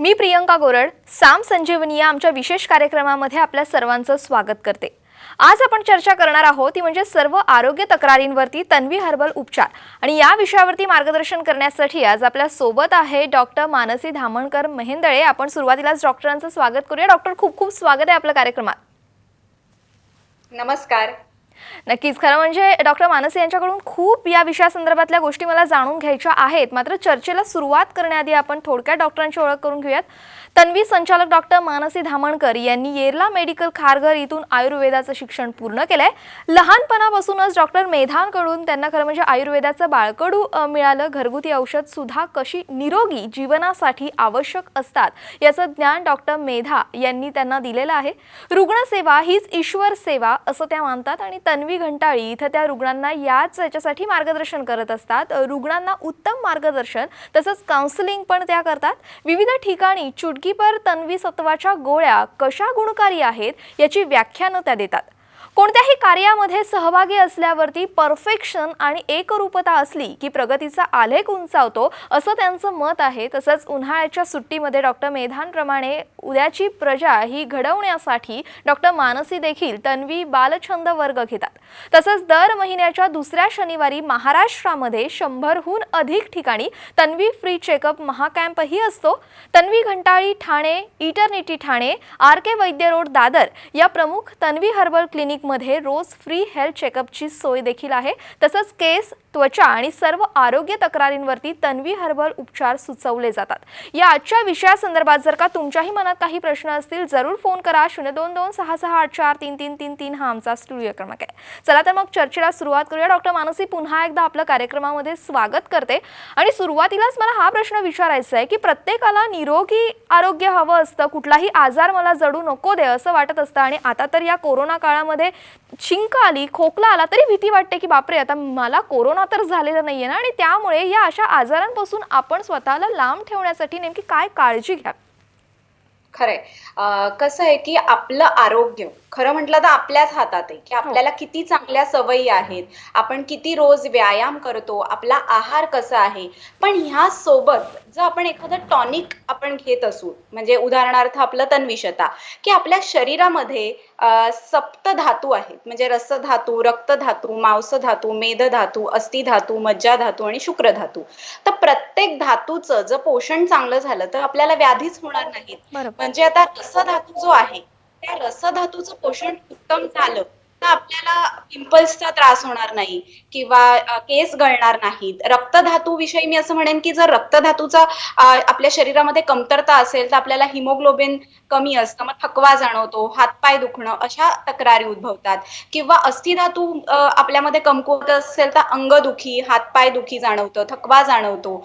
मी प्रियंका गोरड साम संजीवनी या आमच्या विशेष कार्यक्रमामध्ये आपल्या सर्वांचं स्वागत करते। आज आपण चर्चा करणार आहोत ती म्हणजे सर्व आरोग्य तक्रारींवरती तन्वी हर्बल उपचार आणि या विषयावरती मार्गदर्शन करण्यासाठी आज आपल्या सोबत आहे डॉक्टर मानसी धामणकर मेहेंदळे। आपण सुरुवातीलाच डॉक्टरांचं स्वागत करूया। डॉक्टर, खूप खूप स्वागत आहे आपल्या कार्यक्रमात। नमस्कार। नक्कीच, खरं म्हणजे डॉक्टर मानसी यांच्याकडून खूप या विषयासंदर्भातल्या गोष्टी मला जाणून घ्यायच्या आहेत। मात्र चर्चेला सुरुवात करण्याआधी आपण थोडक्यात डॉक्टरांची ओळख करून घेऊयात। तन्वी संचालक डॉक्टर मानसी धामणकर यांनी येरला मेडिकल खारघर इथून आयुर्वेदाचं शिक्षण पूर्ण केलंय। लहानपणापासूनच डॉक्टर मेधांकडून त्यांना खरं म्हणजे आयुर्वेदाचं बाळकडू मिळालं। घरगुती औषध सुद्धा कशी निरोगी जीवनासाठी आवश्यक असतात याचं ज्ञान डॉक्टर मेधा यांनी त्यांना दिलेलं आहे। रुग्णसेवा हीच ईश्वर सेवा असं त्या मानतात आणि तन्वी घंटाळी इथं त्या रुग्णांना याच्यासाठी मार्गदर्शन करत असतात। रुग्णांना उत्तम मार्गदर्शन तसंच काउन्सिलिंग पण त्या करतात। विविध ठिकाणी चुटकीभर तन्वी सत्वाच्या गोळ्या कशा गुणकारी आहेत याची व्याख्यानं त्या देतात। कोणत्याही कार्यामध्ये सहभागी असल्यावरती परफेक्शन आणि एकरूपता असली की प्रगतीचा आलेख उंचावतो असं त्यांचं मत आहे। तसंच उन्हाळ्याच्या सुट्टीमध्ये डॉक्टर मेधांप्रमाणे उद्याची प्रजा ही घडवण्यासाठी डॉक्टर मानसी देखील तन्वी बालछंद वर्ग घेतात। तसंच दर महिन्याच्या दुसऱ्या शनिवारी महाराष्ट्रामध्ये 100हून अधिक ठिकाणी तन्वी फ्री चेकअप महाकॅम्पही असतो। तन्वी घंटाळी ठाणे, इटर्निटी ठाणे, RK वैद्य रोड दादर या प्रमुख तन्वी हर्बल क्लिनिक मध्ये रोज फ्री हेल्थ चेकअपची सोय देखील आहे। तसंच केस, त्वचा आणि सर्व आरोग्य तक्रारींवरती तन्वी हर्बल उपचार सुचवले जातात। या आजच्या विषयासंदर्भात जर का तुमच्याही मनात काही प्रश्न असतील जरूर फोन करा। 0226684333 हा आमचा स्टुडिओ क्रमांक आहे। चला तर मग चर्चेला सुरुवात करूया। डॉक्टर मानसी, पुन्हा एकदा आपल्या कार्यक्रमामध्ये स्वागत करते आणि सुरुवातीलाच मला हा प्रश्न विचारायचा आहे की प्रत्येकाला निरोगी आरोग्य हवं असतं, कुठलाही आजार मला जडू नको दे असं वाटत असतं आणि आता तर या कोरोना काळामध्ये शिंक आली, खोकला आला तरी भीती वाटते की बापरे आता मला कोरोना तर झालेला नाहीये ना, आणि त्यामुळे या अशा आजारांपासून आपण स्वतःला लांब ठेवण्यासाठी नेमकी काय काळजी घ्यावी? खरंय। कसं आहे की आपलं आरोग्य खरं म्हटलं तर आपल्याच हातात आहे की आपल्याला किती चांगल्या सवयी आहेत, आपण किती रोज व्यायाम करतो, आपला आहार कसा आहे। पण ह्या सोबत जर आपण एखादं टॉनिक आपण घेत असू, म्हणजे उदाहरणार्थ आपलं तन्वीशता, की आपल्या शरीरामध्ये सप्तधातू आहेत, म्हणजे रसधातू, रक्तधातू, मांसधातू, मेदधातू, अस्थिधातू, मज्जाधातू आणि शुक्रधातू। तर प्रत्येक धातूचं जर पोषण चांगलं झालं तर आपल्याला व्याधीच होणार नाहीत। म्हणजे आता रसधातू जो आहे त्या रसधातूचं पोषण उत्तम झालं तर आपल्याला पिंपल्सचा त्रास होणार नाही किंवा केस गळणार नाहीत। रक्तधातू विषयी मी असं म्हणेन की जर रक्तधातूचा आपल्या शरीरामध्ये कमतरता असेल तर आपल्याला हिमोग्लोबिन कमी असतं, मग थकवा जाणवतो, हातपाय दुखणं अशा तक्रारी उद्भवतात। किंवा अस्थिधातू आपल्यामध्ये कमकुवत असेल तर अंगदुखी, हातपाय दुखी जाणवतं, थकवा जाणवतो।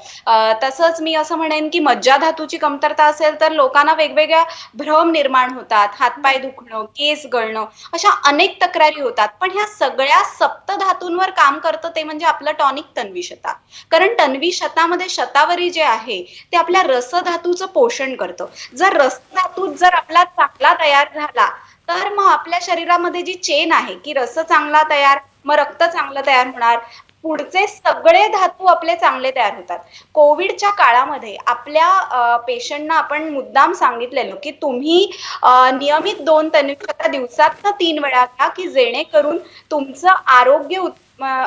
तसंच मी असं म्हणेन की मज्जाधातूची कमतरता असेल तर लोकांना वेगवेगळ्या भ्रम निर्माण होतात, हातपाय दुखणं, केस गळणं अशा अनेक तक्रारी होतात। पण ह्या सगळ्या सप्तधातूंवर काम करतं ते म्हणजे आपलं टॉनिक तन्वीशता। कारण तन्वीशतामध्ये शतावरी जे आहे ते आपल्या रसधातूचं पोषण करतं। जर रसधातू जर आपला चांगला तयार झाला तर मग आपल्या शरीरामध्ये जी चेन आहे की रस चांगला तयार, मग रक्त चांगलं तयार होणार, पुढचे सगळे धातू आपले चांगले तयार होतात। कोविडच्या काळामध्ये आपल्या पेशंटना आपण मुद्दाम सांगितलेलं की तुम्ही नियमित 2 तन्वीशता दिवसात 3 वेळा घ्या की जेणेकरून तुमचं आरोग्य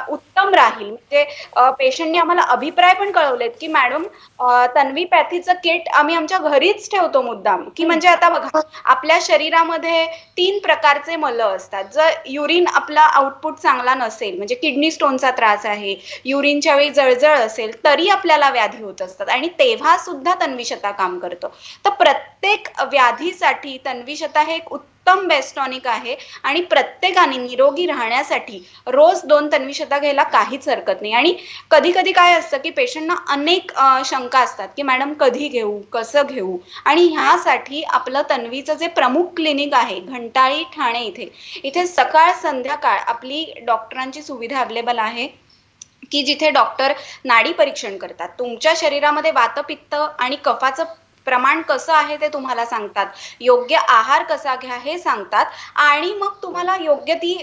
उत्तम राहील। म्हणजे पेशंटने आम्हाला अभिप्राय पण कळवलेत की मॅडम तन्वीपॅथीचं किट आम्ही आमच्या घरीच ठेवतो मुद्दाम, की म्हणजे आता बघा आपल्या शरीरामध्ये 3 प्रकारचे मल असतात। जर युरिन आपला आउटपुट चांगला नसेल, म्हणजे किडनी स्टोनचा त्रास आहे, युरिनच्या वेळी जळजळ असेल तरी आपल्याला व्याधी होत असतात आणि तेव्हा सुद्धा तन्वीशता काम करतं। तर प्रत्येक व्याधीसाठी तन्वीशता हे एक उत्तम बेस्ट टॉनिक आहे आणि प्रत्येकाने निरोगी राहण्यासाठी रोज 2 तन्वीशता घ्यायला काहीच हरकत नाही। आणि कधी कधी काय असतं की पेशंटना अनेक शंका असतात की मॅडम कधी घेऊ, कसं घेऊ, आणि ह्यासाठी आपलं तन्वीचं जे प्रमुख क्लिनिक आहे घंटाळी ठाणे इथे सकाळ संध्याकाळ आपली डॉक्टरांची सुविधा अवेलेबल आहे की जिथे डॉक्टर नाडी परीक्षण करतात, तुमच्या शरीरामध्ये वातपित्त आणि कफाचं प्रमाण कसं आहे ते तुम्हाला सांगतात, योग्य आहार कसा घ्या हे सांगतात आणि मग तुम्हाला योग्य ती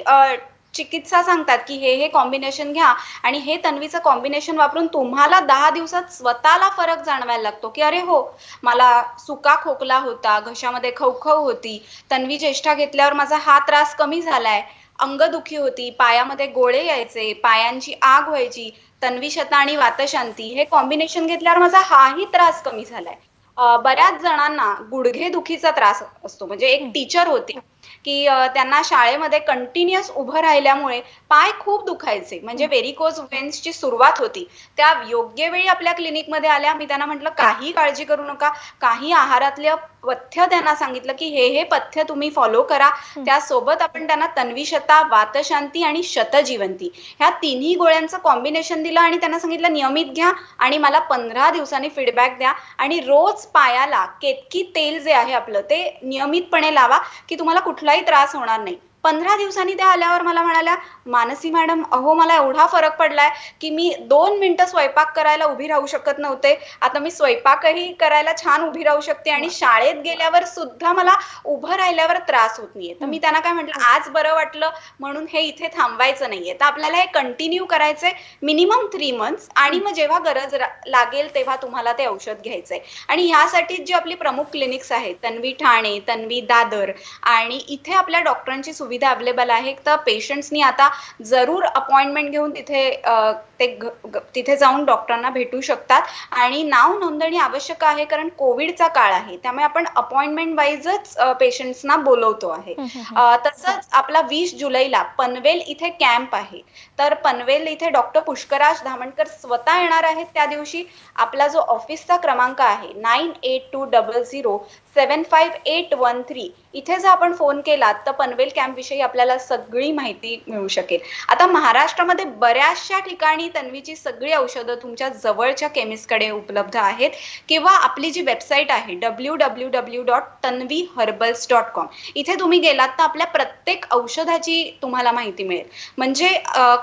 चिकित्सा सांगतात की हे कॉम्बिनेशन घ्या आणि हे तन्वीचं कॉम्बिनेशन वापरून तुम्हाला 10 दिवसात स्वतःला फरक जाणवायला लागतो की अरे हो, मला सुका खोकला होता, घशामध्ये खवखव होती, तन्वी ज्येष्ठा घेतल्यावर माझा हा त्रास कमी झालाय, अंगदुखी होती, पायामध्ये गोळे यायचे, पायांची आग व्हायची, तन्वी शता आणि वातशांती हे कॉम्बिनेशन घेतल्यावर माझा हाही त्रास कमी झालाय. बऱ्याच जणांना गुडघे दुखीचा त्रास असतो. म्हणजे एक हं. टीचर होती की त्यांना शाळेमध्ये कंटिन्युअस उभं राहिल्यामुळे पाय खूप दुखायचे. म्हणजे हं. व्हेरिकोज व्हेन्सची सुरुवात होती. त्या योग्य वेळी आपल्या क्लिनिकमध्ये आल्या. मी त्यांना म्हटलं, "काही काळजी करू नका. काही आहारातलं पथ्य त्यांना सांगितलं की हे पथ्य तुम्ही फॉलो करा." हं. त्यासोबत आपण त्यांना तन्वीशता, वातशांती आणि शतजीवंती ह्या तिन्ही गोळ्यांचं कॉम्बिनेशन दिलं आणि त्यांना सांगितलं, "नियमित घ्या आणि मला 15 दिवसांनी फीडबॅक द्या आणि रोज पायाला केतकी तेल जे आहे आपलं ते नियमितपणे लावा की तुम्हाला कुठलाही त्रास होणार नाही." 15 दिवसांनी त्या आल्यावर मला म्हणाल्या, "मानसी मॅडम, अहो मला एवढा फरक पडलाय की मी 2 मिनिटं स्वयंपाक करायला उभी राहू शकत नव्हते. आता मी स्वयंपाकही करायला छान उभी राहू शकते आणि वाह! शाळेत गेल्यावर सुद्धा मला उभं राहिल्यावर त्रास होत नाहीये." तर हं. मी त्यांना काय म्हटलं, "आज बरं वाटलं म्हणून हे इथे थांबवायचं नाहीये. तर आपल्याला हे कंटिन्यू करायचंय मिनिमम 3 मंथ्स आणि हं. मग जेव्हा गरज लागेल तेव्हा तुम्हाला ते औषध घ्यायचंय." आणि ह्यासाठी जी आपली प्रमुख क्लिनिक्स आहेत, तन्वी ठाणे, तन्वी दादर आणि इथे आपल्या डॉक्टरांची सुविधा अवेलेबल आहे. तर पेशंट्सनी आता जरूर अपॉइंटमेंट घेऊन तिथे जाऊन डॉक्टरांना भेटू शकतात आणि नाव नोंदणी आवश्यक आहे कारण कोविडचा काळ आहे. त्यामुळे आपण अपॉइंटमेंट वाईजच पेशंट्सना बोलवतो आहे. हं, हं, हं. तसंच आपला 20 जुलैला पनवेल इथे कॅम्प आहे. तर पनवेल इथे डॉक्टर पुष्कराज धामणकर स्वतः येणार आहेत त्या दिवशी. आपला जो ऑफिसचा क्रमांक आहे 9820075813 इथे जर आपण फोन केलात तर पनवेल कॅम्प विषयी आपल्याला सगळी माहिती मिळू शकेल. आता महाराष्ट्रामध्ये बऱ्याचशा ठिकाणी तन्वीची सगळी औषधं तुमच्या जवळच्या केमिस्टकडे उपलब्ध आहेत किंवा आपली जी वेबसाईट आहे www.tanviherbals.com इथे तुम्ही गेलात तर आपल्या प्रत्येक औषधाची तुम्हाला माहिती मिळेल. म्हणजे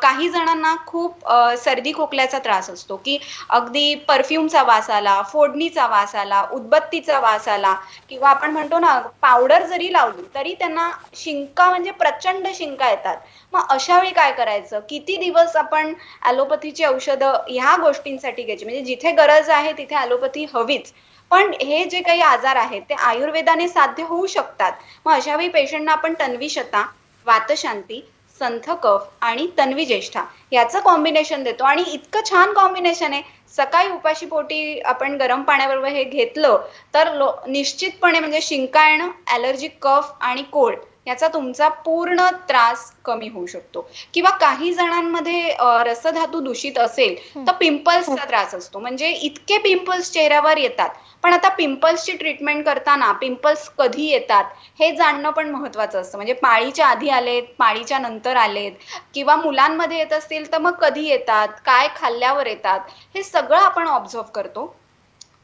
काही जणांना खूप सर्दी खोकल्याचा त्रास असतो की अगदी परफ्यूमचा वास आला, फोडणीचा वास आला, उदबत्तीचा वास आला किंवा आपण म्हणतो ना पावडर जरी लावली तरी त्यांना शिंका म्हणजे प्रचंड शिंका येतात. मग अशा वेळी काय करायचं? किती दिवस आपण ॲलोपॅथीची औषधं ह्या गोष्टींसाठी घ्यायची? म्हणजे जिथे गरज आहे तिथे ॲलोपॅथी हवीच. पण हे जे काही आजार आहेत ते आयुर्वेदाने साध्य होऊ शकतात. मग अशा वेळी पेशंटना आपण तन्वीशता, वातशांती, संथ कफ आणि तन्वी ज्येष्ठा याचं कॉम्बिनेशन देतो आणि इतकं छान कॉम्बिनेशन आहे. सकाळी उपाशी पोटी आपण गरम पाण्याबरोबर हे घेतलं तर निश्चितपणे म्हणजे शिंका येणं, ॲलर्जिक कफ आणि कोल्ड याचा तुमचा पूर्ण त्रास कमी होऊ शकतो. किंवा काही जणांमध्ये रसधातू दूषित असेल हं. तर पिंपल्सचा त्रास असतो. म्हणजे इतके पिंपल्स चेहऱ्यावर येतात. पण आता पिंपल्सची ट्रीटमेंट करताना पिंपल्स कधी येतात हे जाणणं पण महत्वाचं असतं. म्हणजे पाळीच्या आधी आलेत, पाळीच्या नंतर आलेत किंवा मुलांमध्ये येत असतील तर मग कधी येतात, काय खाल्ल्यावर येतात, हे सगळं आपण ऑब्झर्व्ह करतो.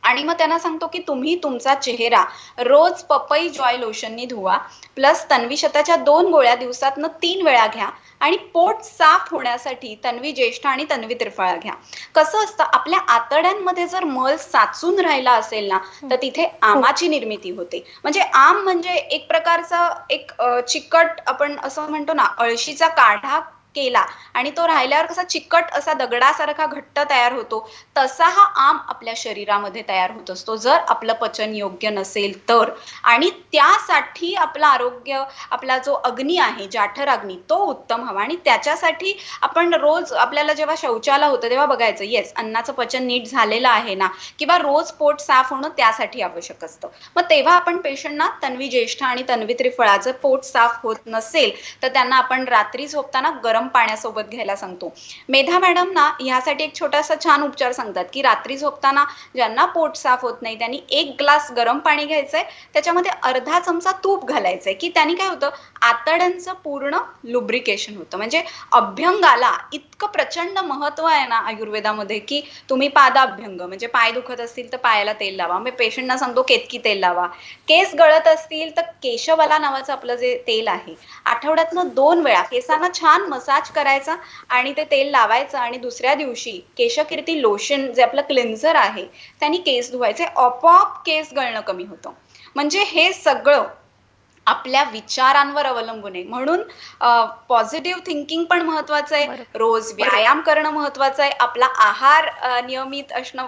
आणि मग त्यांना सांगतो की तुम्ही तुमचा चेहरा रोज पपई जॉय लोशननी धुवा प्लस तन्वीशताच्या 2 गोळ्या दिवसातनं 3 वेळा घ्या आणि पोट साफ होण्यासाठी तन्वी ज्येष्ठा आणि तन्वी त्रिफळा घ्या. कसं असतं आपल्या आतड्यांमध्ये जर मळ साचून राहिला असेल ना हं. तर तिथे आमाची निर्मिती होते. म्हणजे आम म्हणजे एक प्रकारचा एक चिकट आपण असं म्हणतो ना अळशीचा काढा केला आणि तो राहिल्यावर कसा चिकट असा दगडासारखा घट्ट तयार होतो तसा हा आम आपल्या शरीरामध्ये तयार होत असतो जर आपलं पचन योग्य नसेल तर. आणि त्यासाठी आपलं आरोग्य आपला जो अग्नी आहे जाठर अग्नी तो उत्तम हवा आणि त्याच्यासाठी आपण रोज आपल्याला जेव्हा शौचाला होतं तेव्हा बघायचं येस अन्नाचं पचन नीट झालेलं आहे ना किंवा रोज पोट साफ होणं त्यासाठी आवश्यक असतं. मग तेव्हा आपण पेशंटना तन्वी ज्येष्ठा आणि तन्वी त्रिफळाचं पोट साफ होत नसेल तर त्यांना आपण रात्री झोपताना गरम पाण्यासोबत घ्यायला सांगतो. मेधा मॅडम ना यासाठी एक छोटासा छान उपचार सांगतात की रात्री झोपताना ज्यांना पोट साफ होत नाही त्यांनी 1 ग्लास गरम पाणी घ्यायचंय त्याच्यामध्ये अर्धा चमचा तूप घालायचंय की त्याने काय होतं आतड्यांचं पूर्ण लुब्रिकेशन होतं. म्हणजे अभ्यंगाला इतकं प्रचंड महत्व आहे ना आयुर्वेदामध्ये की तुम्ही पादाभ्यंग म्हणजे पाय दुखत असतील तर पायाला तेल लावा. मी पेशंटना सांगतो केतकी तेल लावा. केस गळत असतील तर केशवाला नावाचं आपलं जे तेल आहे आठवड्यातनं 2 वेळा केसांना छान मसाज करायचा आणि ते तेल लावायचं आणि दुसऱ्या दिवशी केशकीर्ती लोशन जे आपलं क्लिन्झर आहे त्यांनी केस धुवायचे. आपोआप केस गळणं कमी होतं. म्हणजे हे सगळं आपल्या विचारांवर अवलंबून आहे. म्हणून पॉझिटिव्ह थिंकिंग पण महत्वाचं आहे, बरोबर. रोज व्यायाम करणं महत्वाचं आहे, आपला आहार नियमित असणं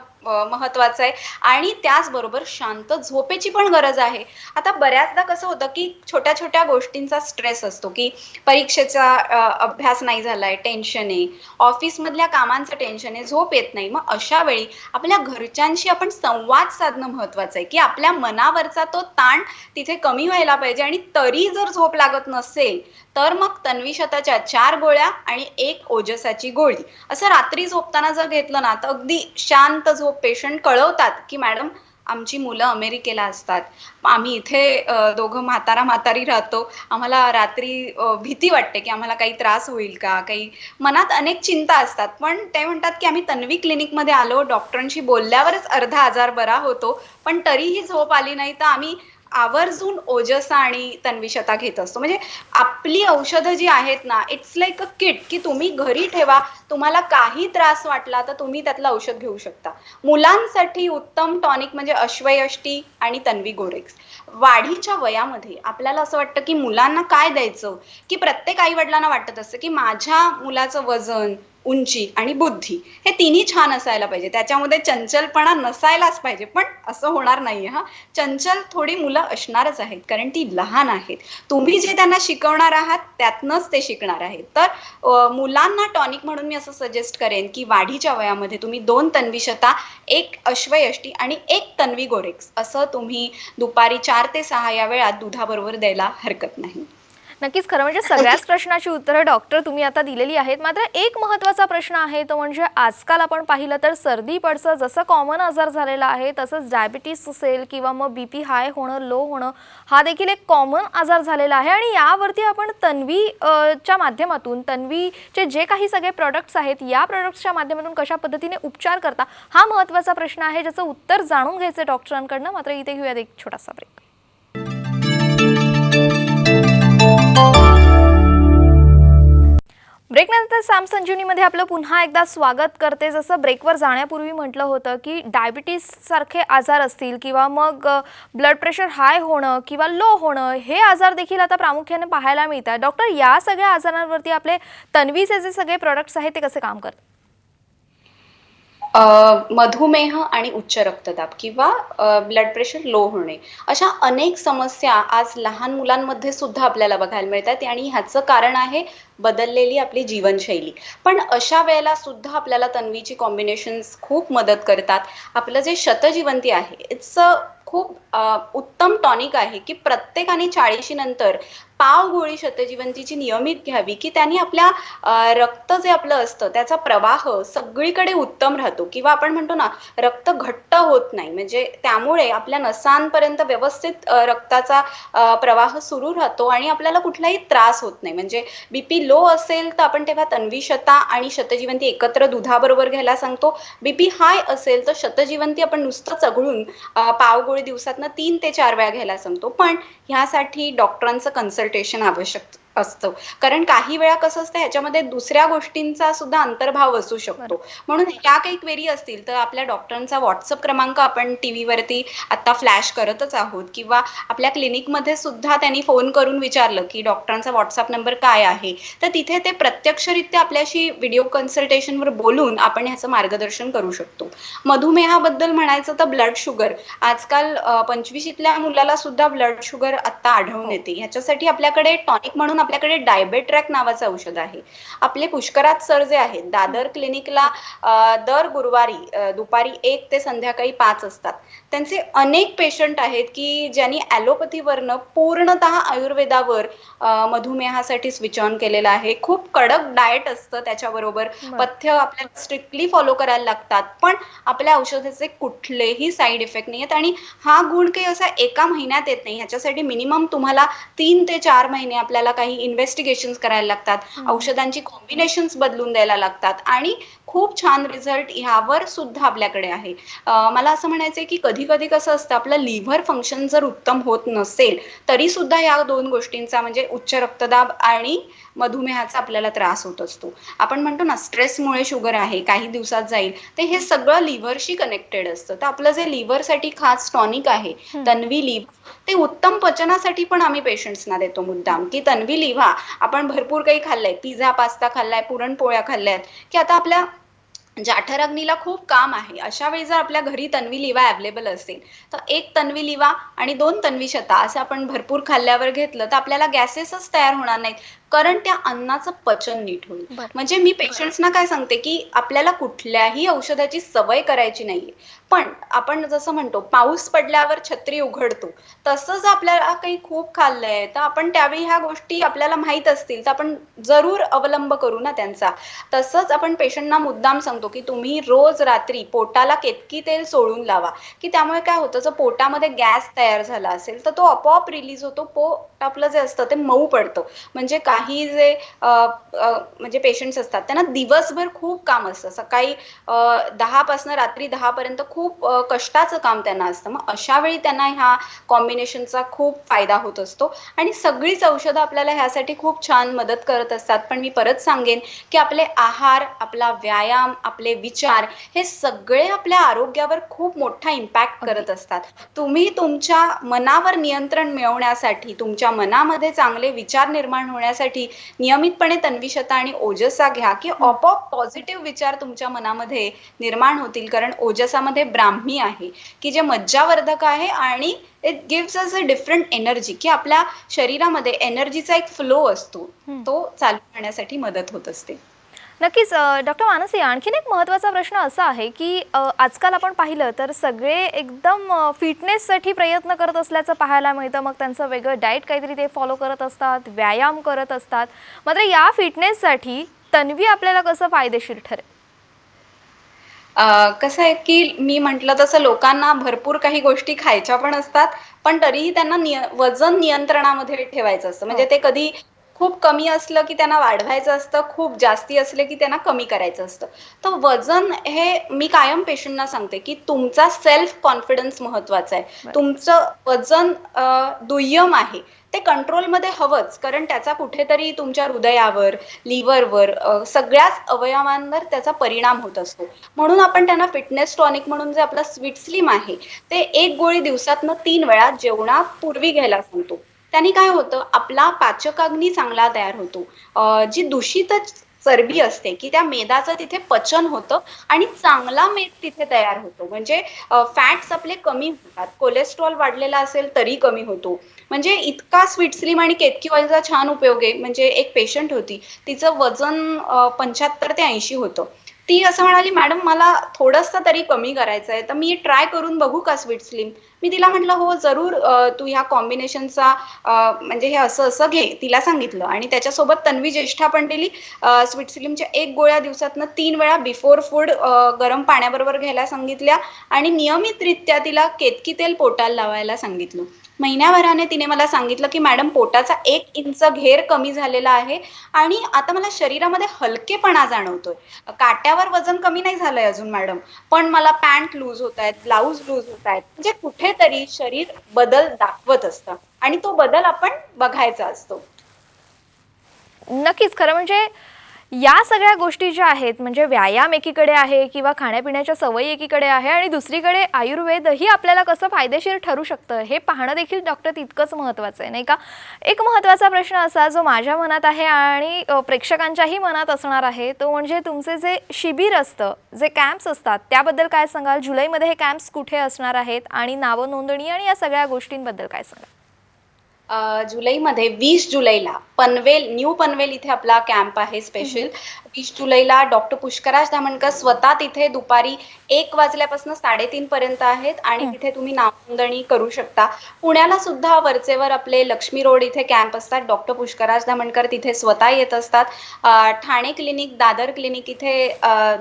महत्वाचं आहे आणि त्याचबरोबर शांत झोपेची पण गरज आहे. आता बऱ्याचदा कसं होतं की छोट्या छोट्या गोष्टींचा स्ट्रेस असतो, की परीक्षेचा अभ्यास नाही झालाय, टेन्शन आहे, ऑफिस मधल्या कामांचं टेन्शन आहे, झोप येत नाही. मग अशा वेळी आपल्या घरच्यांशी आपण संवाद साधणं महत्वाचं आहे, की आपल्या मनावरचा तो ताण तिथे कमी व्हायला पाहिजे आणि तरी जर झोप लागत नसेल तर मग तन्वीशताच्या 4 गोळ्या आणि 1 ओजसाची गोळी असं रात्री झोपताना जर घेतलं ना तर अगदी शांत झोप. पेशंट कळवतात की मॅडम आमची मुलं अमेरिकेला असतात, आम्ही इथे दोघं म्हातारा म्हातारी राहतो, आम्हाला रात्री भीती वाटते की आम्हाला काही त्रास होईल का, काही मनात अनेक चिंता असतात. पण ते म्हणतात की आम्ही तन्वी क्लिनिकमध्ये आलो, डॉक्टरांशी बोलल्यावरच अर्धा आजार बरा होतो, पण तरीही झोप आली नाही तर आम्ही आवर्जून ओजसा आणि तन्वीशता घेत असतो. म्हणजे आपली औषधं जी आहेत ना, इट्स लाईक अ किट, की तुम्ही घरी ठेवा. तुम्हाला काही त्रास वाटला तर तुम्ही त्यातलं औषध घेऊ शकता. मुलांसाठी उत्तम टॉनिक म्हणजे अश्वयष्टी आणि तन्वी गोरेक्स. वाढीच्या वयामध्ये आपल्याला असं वाटतं की मुलांना काय द्यायचं, की प्रत्येक आई वडिलांना वाटत असतं की माझ्या मुलाचं वजन, उंची आणि बुद्धी हे तिन्ही छान असायला पाहिजे, त्याच्यामध्ये चंचलपणा नसायलाच पाहिजे. पण असं होणार नाहीये हा. चंचल थोडी मुलं असणारच आहेत, कारण ती लहान आहेत. तुम्ही जे त्यांना शिकवणार आहात त्यातनंच ते शिकणार आहेत. तर मुलांना टॉनिक म्हणून मी असं सजेस्ट करेन की वाढीच्या वयामध्ये तुम्ही 2 तन्वीशता, 1 अश्वयष्टी आणि 1 तन्वी गोरेक्स असं तुम्ही दुपारी 4 ते 6 या वेळात दुधाबरोबर द्यायला हरकत नाही. नक्कीच, खरं म्हणजे सगळ्याच प्रश्नाची उत्तरं डॉक्टर तुम्ही आता दिलेली आहेत. मात्र एक महत्त्वाचा प्रश्न आहे तो म्हणजे आजकाल आपण पाहिलं तर सर्दी पडसं जसं कॉमन आजार झालेला आहे तसंच डायबिटीस असेल किंवा मग बीपी हाय होणं, लो होणं हा देखील एक कॉमन आजार झालेला आहे. आणि यावरती आपण तन्वी च्या माध्यमातून तन्वीचे जे काही सगळे प्रोडक्ट्स आहेत या प्रोडक्ट्सच्या माध्यमातून कशा पद्धतीने उपचार करता हा महत्त्वाचा प्रश्न आहे, ज्याचं उत्तर जाणून घ्यायचं डॉक्टरांकडनं. मात्र इथे घेऊयात एक छोटासा ब्रेक. ब्रेकनंतर साम संजीवनीमध्ये आपलं पुन्हा एकदा स्वागत करते. जसं ब्रेकवर जाण्यापूर्वी म्हटलं होतं की डायबिटीस सारखे आजार असतील किंवा मग ब्लड प्रेशर हाय होणं किंवा लो होणं हे आजार देखील आता प्रामुख्याने पाहायला मिळतात. डॉक्टर, या सगळ्या आजारांवरती आपले तन्वीचे जे सगळे प्रोडक्ट्स आहेत ते कसे काम करतात? मधुमेह आणि उच्च रक्तदाब किंवा ब्लड प्रेशर लो होणे अशा अनेक समस्या आज लहान मुलांमध्ये सुद्धा आपल्याला बघायला मिळतात आणि ह्याचं कारण आहे बदललेली आपली जीवनशैली. पण अशा वेळेला सुद्धा आपल्याला तन्वीची कॉम्बिनेशन्स खूप मदत करतात. आपलं जे शतजीवंती आहे इट्स खूप उत्तम टॉनिक आहे, की प्रत्येकाने 40 नंतर पाव गोळी शतजीवंतीची नियमित घ्यावी, की त्यांनी आपल्या रक्त जे आपलं असतं त्याचा प्रवाह सगळीकडे उत्तम राहतो किंवा आपण म्हणतो ना रक्त घट्ट होत नाही. म्हणजे त्यामुळे आपल्या नसांपर्यंत व्यवस्थित रक्ताचा प्रवाह सुरू राहतो आणि आपल्याला कुठलाही त्रास होत नाही. म्हणजे बीपी लो असेल तर आपण तेव्हा तन्वीशता आणि शतजीवंती एकत्र दुधाबरोबर घ्यायला सांगतो. बीपी हाय असेल तर शतजीवंती आपण नुसतं चघळून पाव गोळी दिवसातनं 3 ते 4 वेळा घ्यायला सांगतो. पण ह्यासाठी डॉक्टरांचं कन्सल्टेशन आवश्यक असतं, कारण काही वेळा कसं असतं ह्याच्यामध्ये दुसऱ्या गोष्टींचा सुद्धा अंतर्भाव असू शकतो. म्हणून ह्या काही क्वेरी असतील तर आपल्या डॉक्टरांचा व्हॉट्सअप क्रमांक आपण टीव्हीवरती आता फ्लॅश करतच आहोत किंवा आपल्या क्लिनिकमध्ये सुद्धा त्यांनी फोन करून विचारलं की डॉक्टरांचा व्हॉट्सअप नंबर काय आहे, तर तिथे ते प्रत्यक्षरित्या आपल्याशी व्हिडिओ कन्सल्टेशनवर बोलून आपण ह्याचं मार्गदर्शन करू शकतो. मधुमेहाबद्दल म्हणायचं तर ब्लड शुगर आजकाल 25ल्या मुलाला सुद्धा ब्लड शुगर आता आढळून येते. ह्याच्यासाठी आपल्याकडे टॉनिक म्हणून आपल्याकडे डायबेट्रॅक नावाचं औषध आहे. आपले पुष्कराज सर जे आहेत दादर क्लिनिकला दर गुरुवारी दुपारी 1 ते संध्याकाळी 5 असतात. त्यांचे अनेक पेशंट आहेत की ज्यांनी ॲलोपॅथीवरनं पूर्णतः आयुर्वेदावर मधुमेहासाठी स्विच ऑन केलेलं आहे. खूप कडक डाएट असतं, त्याच्याबरोबर पथ्य आपल्याला स्ट्रिक्टली फॉलो करायला लागतात, पण आपल्या औषधाचे कुठलेही साईड इफेक्ट नाही आहेत. आणि हा गुण काही असा एका महिन्यात येत नाही. ह्याच्यासाठी मिनिमम तुम्हाला 3 ते 4 महिने आपल्याला काही इन्व्हेस्टिगेशन्स करायला लागतात, औषधांची कॉम्बिनेशन्स बदलून द्यायला लागतात आणि खूप छान रिझल्ट ह्यावर सुद्धा आपल्याकडे आहे. मला असं म्हणायचंय की कधी कधी कधी कसं असतं, आपलं लिव्हर फंक्शन जर उत्तम होत नसेल तरी सुद्धा या दोन गोष्टींचा म्हणजे उच्च रक्तदाब आणि मधुमेहाचा आपल्याला त्रास होत असतो. आपण म्हणतो ना स्ट्रेसमुळे शुगर आहे, काही दिवसात जाईल, ते हे सगळं लिव्हरशी कनेक्टेड असतं. तर आपलं जे लिव्हरसाठी खास टॉनिक आहे, हं. तन्वी लिव्ह, ते उत्तम पचनासाठी पण आम्ही पेशंट्सना देतो मुद्दाम, की तन्वी लिव्हा. आपण भरपूर काही खाल्लंय, पिझ्झा पास्ता खाल्लाय, पुरणपोळ्या खाल्ल्यात, की आता आपल्या जाठराग्नीला खूप काम आहे. अशा वेळी जर आपल्या घरी तन्वी लिवा अवेलेबल असेल, तर एक तन्वी लिवा आणि 2 तन्वी शता असं आपण भरपूर खाल्ल्यावर घेतलं, तर आपल्याला गॅसेसच तयार होणार नाहीत. कारण त्या अन्नाचं पचन नीट होईल. बरं. म्हणजे मी पेशंट्सना काय सांगते, की आपल्याला कुठल्याही औषधाची सवय करायची नाहीये. पण आपण जसं म्हणतो, पाऊस पडल्यावर छत्री उघडतो, तसंच आपल्याला काही खूप खाल्लंय, तर आपण त्यावेळी ह्या गोष्टी आपल्याला माहीत असतील, तर आपण जरूर अवलंब करू ना त्यांचा. तसंच आपण पेशंटना मुद्दाम सांगतो, की तुम्ही रोज रात्री पोटाला केतकी तेल चोळून लावा, की त्यामुळे काय होतं, जर पोटामध्ये गॅस तयार झाला असेल, तर तो आपोआप रिलीज होतो. पोट आपलं जे असतं ते मऊ पडतं. म्हणजे काही जे म्हणजे पेशंट्स असतात, त्यांना दिवसभर खूप काम असतं. सकाळी 10 पासनं रात्री 10 पर्यंत खूप कष्टाचं काम त्यांना असतं. मग अशा वेळी त्यांना ह्या कॉम्बिनेशनचा खूप फायदा होत असतो आणि सगळीच औषधं आपल्याला ह्यासाठी खूप छान मदत करत असतात. पण मी परत सांगेन, की आपले आहार, आपला व्यायाम, आपले विचार हे सगळे आपल्या आरोग्यावर खूप मोठा इम्पॅक्ट अगदी. करत असतात. तुम्ही तुमच्या मनावर नियंत्रण मिळवण्यासाठी, तुमच्या मनामध्ये चांगले विचार निर्माण होण्यासाठी नियमितपणे तन्वीशता आणि ओजसा घ्या, की हं. आपोआप पॉझिटिव्ह विचार तुमच्या मनामध्ये निर्माण होतील. कारण ओजसामध्ये ब्राह्मी आहे, की जे मज्जावर्धक आहे आणि it gives us a different energy, की आपल्या शरीरामध्ये एनर्जीचा एक फ्लो असतो. हं. तो चालू राहण्यासाठी मदत होत असते. नक्कीच. डॉक्टर मानसी, आणखीन एक महत्त्वाचा प्रश्न असा आहे, की आजकाल आपण पाहिलं तर सगळे एकदम फिटनेससाठी प्रयत्न करत असल्याचं पाहायला मिळतं. मग त्यांचं वेगळं डाएट काहीतरी ते फॉलो करत असतात, व्यायाम करत असतात. मात्र या फिटनेससाठी तन्वी आपल्याला कसं फायदेशीर ठरेल? कसं आहे, की मी म्हटलं तसं लोकांना भरपूर काही गोष्टी खायच्या पण असतात, पण तरीही त्यांना वजन नियंत्रणामध्ये ठेवायचं असतं. म्हणजे हो. ते कधी खूप कमी असलं, की त्यांना वाढवायचं असतं, खूप जास्ती असले, की त्यांना कमी करायचं असतं. तर वजन हे मी कायम पेशंटना सांगते, की तुमचा सेल्फ कॉन्फिडन्स महत्वाचा आहे. बरं. तुमचं वजन दुय्यम आहे. ते कंट्रोलमध्ये हवंच, कारण त्याचा कुठेतरी तुमच्या हृदयावर, लिव्हरवर सगळ्याच अवयवांवर त्याचा परिणाम होत असतो. म्हणून आपण त्यांना फिटनेस टॉनिक म्हणून जे आपलं स्वीट स्लिम आहे, ते 1 गोळी दिवसातनं 3 वेळा जेवणापूर्वी घ्यायला सांगतो. त्याने काय होतं, आपला पाचकाग्नी चांगला तयार होतो. जी दूषित चरबी असते, की त्या मेदाचं तिथे पचन होतं आणि चांगला मेद तिथे तयार होतो. म्हणजे फॅट्स आपले कमी होतात. कोलेस्ट्रॉल वाढलेला असेल तरी कमी होतो. म्हणजे इतका स्वीट स्लिम आणि केतकी ऑइलचा छान उपयोग आहे. म्हणजे एक पेशंट होती, तिचं वजन 75 ते 80 होतं. ती असं म्हणाली, "मॅडम मला थोडंसं तरी कमी करायचं आहे, तर मी ट्राय करून बघू का स्वीट स्लिम?" मी तिला म्हटलं, "हो, जरूर तू ह्या कॉम्बिनेशनचा म्हणजे हे असं-असं घे." तिला सांगितलं आणि त्याच्यासोबत तन्वी ज्येष्ठा पण दिली. स्वीट स्लिमच्या 1 गोळ्या दिवसातनं 3 वेळा बिफोर फूड गरम पाण्याबरोबर घ्यायला सांगितल्या आणि नियमितरित्या तिला केतकी तेल पोटाला लावायला सांगितलं. महिन्याभराने तिने मला सांगितलं, की "मॅडम पोटाचा 1 इंच घेर कमी झालेला आहे आणि आता मला शरीरामध्ये हलकेपणा जाणवतोय. काट्यावर वजन कमी नाही झालंय अजून मॅडम, पण मला पॅन्ट लूज होतायत, ब्लाउज लूज होतायत." म्हणजे कुठेतरी शरीर बदल दाखवत असतं आणि तो बदल आपण बघायचा असतो. नक्कीच. खरं म्हणजे या सगळ्या गोष्टी ज्या आहेत म्हणजे व्यायाम एकीकडे आहे किंवा खाण्यापिण्याच्या सवयी एकीकडे आहे आणि दुसरीकडे आयुर्वेदही आपल्याला कसं फायदेशीर ठरू शकतं हे पाहणं देखील डॉक्टर तितकंच महत्त्वाचं आहे, नाही का? एक महत्त्वाचा प्रश्न असा जो माझ्या मनात आहे आणि प्रेक्षकांच्याही मनात असणार आहे, तो म्हणजे तुमचे जे शिबिर असतं, जे कॅम्प्स असतात त्याबद्दल काय सांगाल? जुलैमध्ये हे कॅम्प्स कुठे असणार आहेत आणि नावं नोंदणी आणि या सगळ्या गोष्टींबद्दल काय सांगाल? जुलैमध्ये 20 जुलैला पनवेल, न्यू पनवेल इथे आपला कॅम्प आहे हं. स्पेशल. 20 जुलैला डॉक्टर पुष्कराज धामणकर स्वतः तिथे दुपारी 1 वाजल्यापासून 3:30 पर्यंत आहेत आणि हं. तिथे तुम्ही नावनोंदणी करू शकता. पुण्याला सुद्धा वरचेवर आपले लक्ष्मी रोड इथे कॅम्प असतात. डॉक्टर पुष्कराज धामणकर तिथे स्वतः येत असतात. ठाणे क्लिनिक, दादर क्लिनिक इथे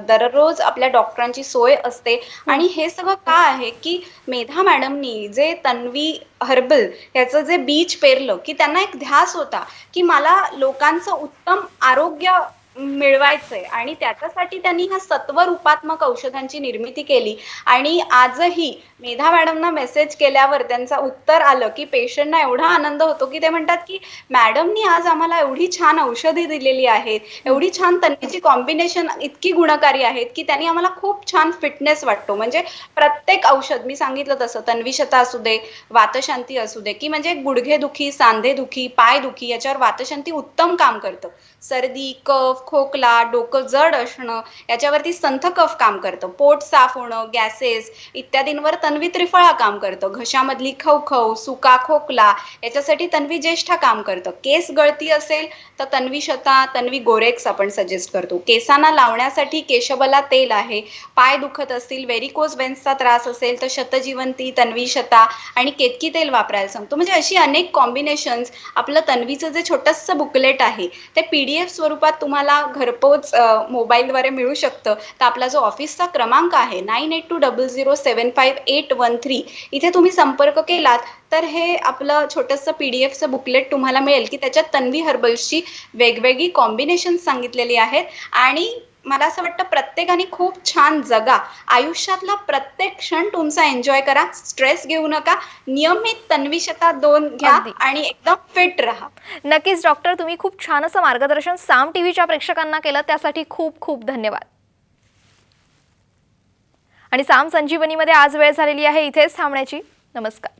दररोज आपल्या डॉक्टरांची सोय असते हं. आणि हे सगळं का आहे, की मेधा मॅडमनी जे तन्वी हर्बल याचं जे बीज पेरलं, की त्यांना एक ध्यास होता, की मला लोकांचं उत्तम आरोग्य मिळवायचंय आणि त्याच्यासाठी त्यांनी ह्या सत्व रूपात्मक औषधांची निर्मिती केली. आणि आजही मेधा मॅडमना मेसेज केल्यावर त्यांचं उत्तर आलं की पेशंटना एवढा आनंद होतो की ते म्हणतात की मॅडमनी आज आम्हाला एवढी छान औषधी दिलेली आहेत, हं. एवढी छान तन्वीची कॉम्बिनेशन इतकी गुणकारी आहेत की त्यांनी आम्हाला खूप छान फिटनेस वाटतो. म्हणजे प्रत्येक औषध मी सांगितलं तसं तन्वीशता असू दे, वातशांती असू दे, की म्हणजे गुडघेदुखी, सांधेदुखी, पायदुखी याच्यावर वातशांती उत्तम काम करतं. सर्दी, कफ, खोकला, डोकं जड असणं याच्यावरती संथ कफ काम करतं. पोट साफ होणं, गॅसेस इत्यादींवर तन्वी त्रिफळा काम करतं. घशामधली खवखव, सुका खोकला याच्यासाठी तन्वी ज्येष्ठा काम करतं. केस गळती असेल तर तन्वी शता, तन्वी गोरेक्स आपण सजेस्ट करतो. केसांना लावण्यासाठी केशबला तेल आहे. पाय दुखत असतील, व्हेरिकोज वेन्सचा त्रास असेल तर शतजीवंती, तन्वी शता आणि केतकी तेल वापरायला सांगतो. म्हणजे अशी अनेक कॉम्बिनेशन्स आपलं तन्वीचं जे छोटंसं बुकलेट आहे ते PDF स्वरूपात तुम्हाला घरपोच मोबाईलद्वारे मिळू शकतं. तर आपला जो ऑफिसचा क्रमांक आहे 9820075813 इथे तुम्ही संपर्क केलात तर हे आपलं छोटंसं PDFचं बुकलेट तुम्हाला मिळेल की त्याच्यात तन्वी हर्बल्सची वेगवेगळी कॉम्बिनेशन सांगितलेली आहेत. आणि मला असं वाटतं प्रत्येकाने खूप छान जगा, आयुष्यातला प्रत्येक क्षण तुमचा एन्जॉय करा, स्ट्रेस घेऊ नका, नियमित तन्वीशता 2 घ्या अगदी. आणि एकदम फिट राहा. नक्कीच डॉक्टर, तुम्ही खूप छान असं मार्गदर्शन साम टीव्हीच्या प्रेक्षकांना केलं, त्यासाठी खूप खूप धन्यवाद. आणि साम संजीवनीमध्ये आज वेळ झालेली आहे इथेच थांबण्याची. नमस्कार.